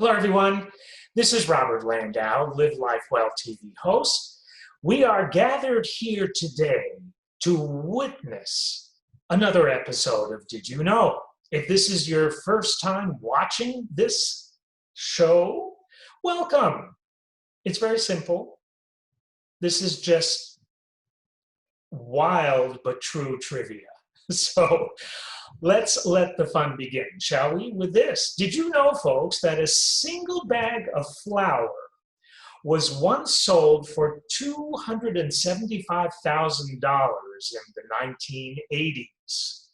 Hello, everyone. This is Robert Landau, Live Life Well TV host. We are gathered here today to witness another episode of Did You Know? If this is your first time watching this show, welcome. It's very simple. This is just wild but true trivia. So let's let the fun begin, shall we, with this. Did you know, folks, that a single bag of flour was once sold for $275,000 in the 1980s?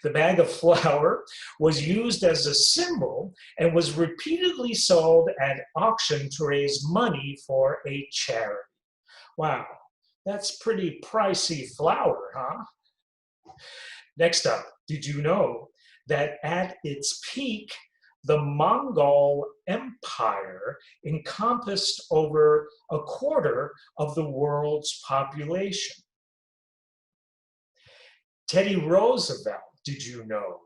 The bag of flour was used as a symbol and was repeatedly sold at auction to raise money for a charity. Wow, that's pretty pricey flour, huh? Next up, did you know that at its peak, the Mongol Empire encompassed over a quarter of the world's population? Teddy Roosevelt, did you know,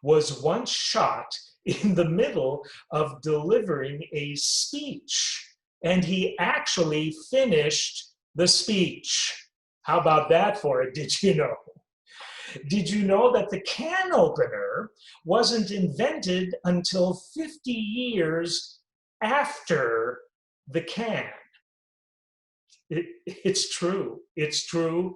was once shot in the middle of delivering a speech, and he actually finished the speech. How about that for it, did you know? Did you know that the can opener wasn't invented until 50 years after the can? It's true. It's true.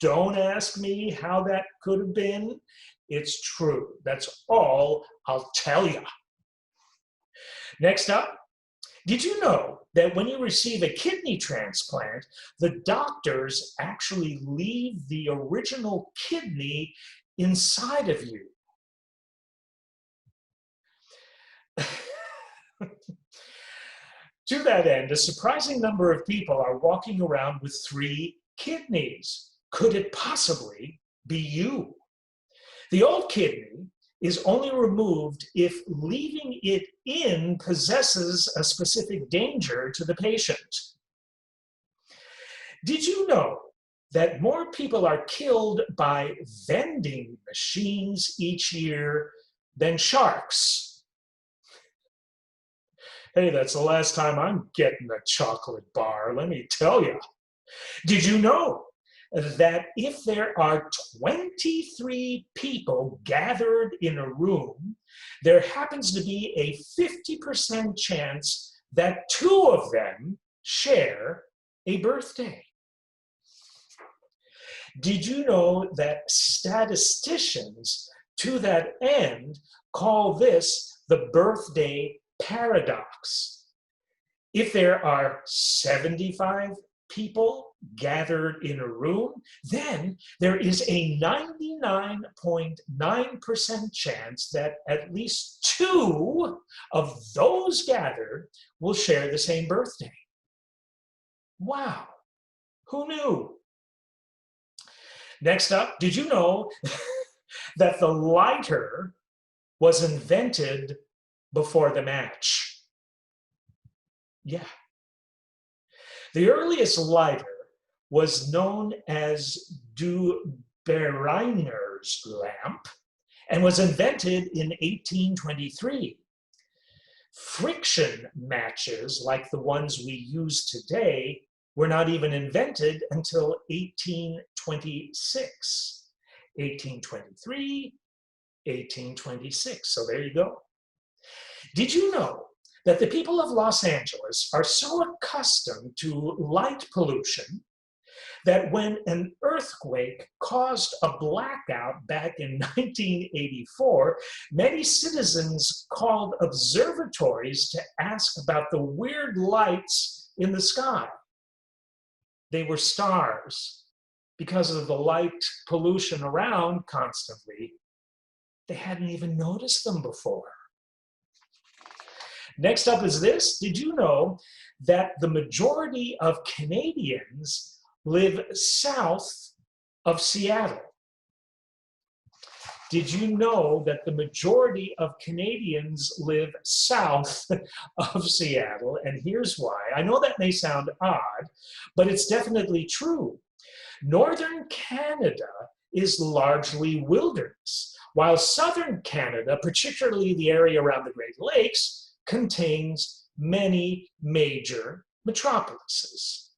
Don't ask me how that could have been. It's true. That's all I'll tell you. Next up, did you know that when you receive a kidney transplant, the doctors actually leave the original kidney inside of you? To that end, a surprising number of people are walking around with 3 kidneys. Could it possibly be you? The old kidney is only removed if leaving it in possesses a specific danger to the patient. Did you know that more people are killed by vending machines each year than sharks? Hey, that's the last time I'm getting a chocolate bar, let me tell you. Did you know that if there are 23 people gathered in a room, there happens to be a 50% chance that 2 of them share a birthday? Did you know that statisticians, to that end, call this the birthday paradox? If there are 75 people gathered in a room, then there is a 99.9% chance that at least 2 of those gathered will share the same birthday. Wow, who knew? Next up, did you know that the lighter was invented before the match? Yeah. The earliest lighter was known as Du Beriner's lamp and was invented in 1823. Friction matches, like the ones we use today, were not even invented until 1826. 1823, 1826, so there you go. Did you know that the people of Los Angeles are so accustomed to light pollution that when an earthquake caused a blackout back in 1984, many citizens called observatories to ask about the weird lights in the sky? They were stars. Because of the light pollution around constantly, they hadn't even noticed them before. Next up is this. Did you know that the majority of Canadians live south of Seattle? Did you know that the majority of Canadians live south of Seattle? And here's why. I know that may sound odd, but it's definitely true. Northern Canada is largely wilderness, while southern Canada, particularly the area around the Great Lakes, contains many major metropolises.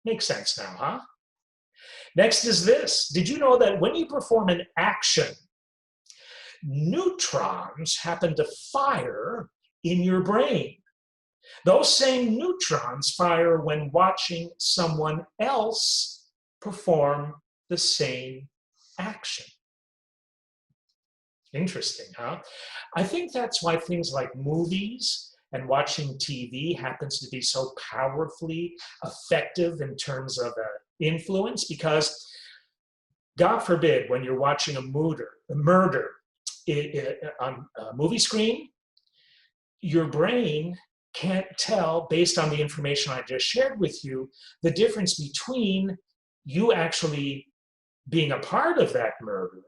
Makes sense now, huh? Next is this. Did you know that when you perform an action, neutrons happen to fire in your brain? Those same neutrons fire when watching someone else perform the same action. Interesting, huh? I think that's why things like movies and watching TV happens to be so powerfully effective in terms of influence, because God forbid, when you're watching a murder on a movie screen, your brain can't tell, based on the information I just shared with you, the difference between you actually being a part of that murder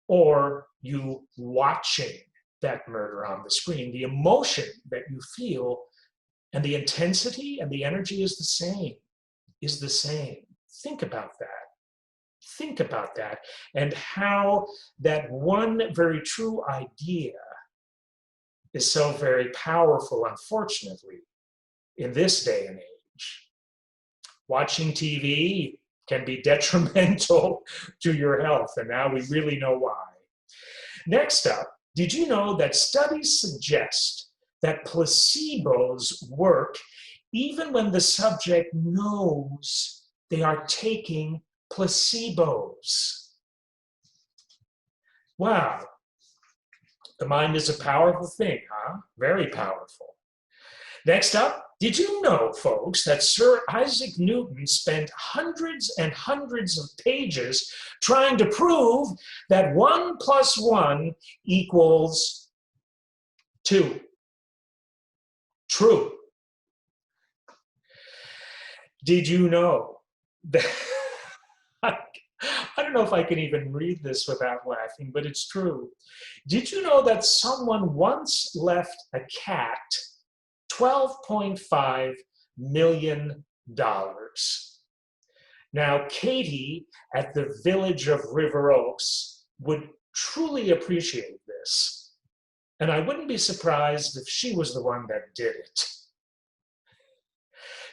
or you watching that murder on the screen. The emotion that you feel and the intensity and the energy is the same. Think about that. Think about that, and how that one very true idea is so very powerful, unfortunately, in this day and age. Watching TV can be detrimental to your health, and now we really know why. Next up, did you know that studies suggest that placebos work even when the subject knows they are taking placebos? Wow. The mind is a powerful thing, huh? Very powerful. Next up, did you know, folks, that Sir Isaac Newton spent hundreds and hundreds of pages trying to prove that 1 + 1 equals 2? True. Did you know that I don't know if I can even read this without laughing, but it's true. Did you know that someone once left a cat $12.5 million? Now, Katie at the village of River Oaks would truly appreciate this, and I wouldn't be surprised if she was the one that did it.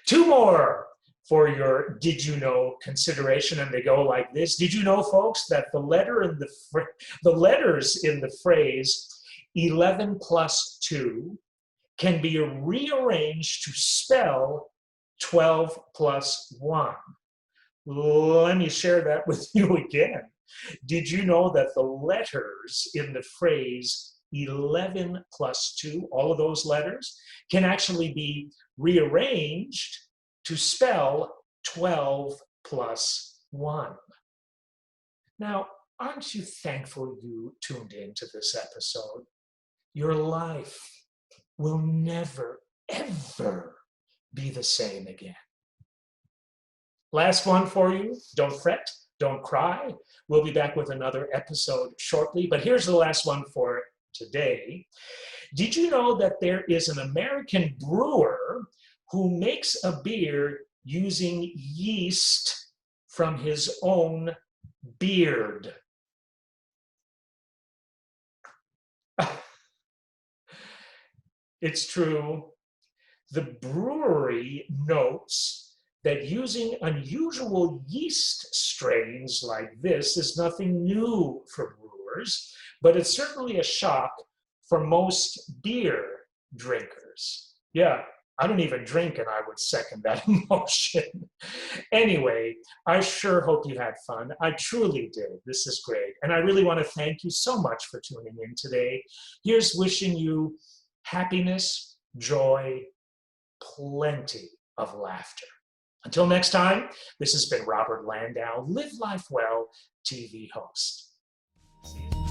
2 more for your did you know consideration, and they go like this. Did you know, folks, that the letters in the phrase 11 + 2 can be rearranged to spell 12 + 1? Let me share that with you again. Did you know that the letters in the phrase 11 + 2, all of those letters, can actually be rearranged to spell 12 + 1? Now, aren't you thankful you tuned into this episode? Your life will never, ever be the same again. Last one for you. Don't fret, don't cry. We'll be back with another episode shortly, but here's the last one for today. Did you know that there is an American brewer who makes a beer using yeast from his own beard? It's true. The brewery notes that using unusual yeast strains like this is nothing new for brewers, but it's certainly a shock for most beer drinkers. Yeah, I don't even drink, and I would second that emotion. Anyway, I sure hope you had fun. I truly did. This is great. And I really want to thank you so much for tuning in today. Here's wishing you happiness, joy, plenty of laughter. Until next time, this has been Robert Landau, Live Life Well TV host. See you.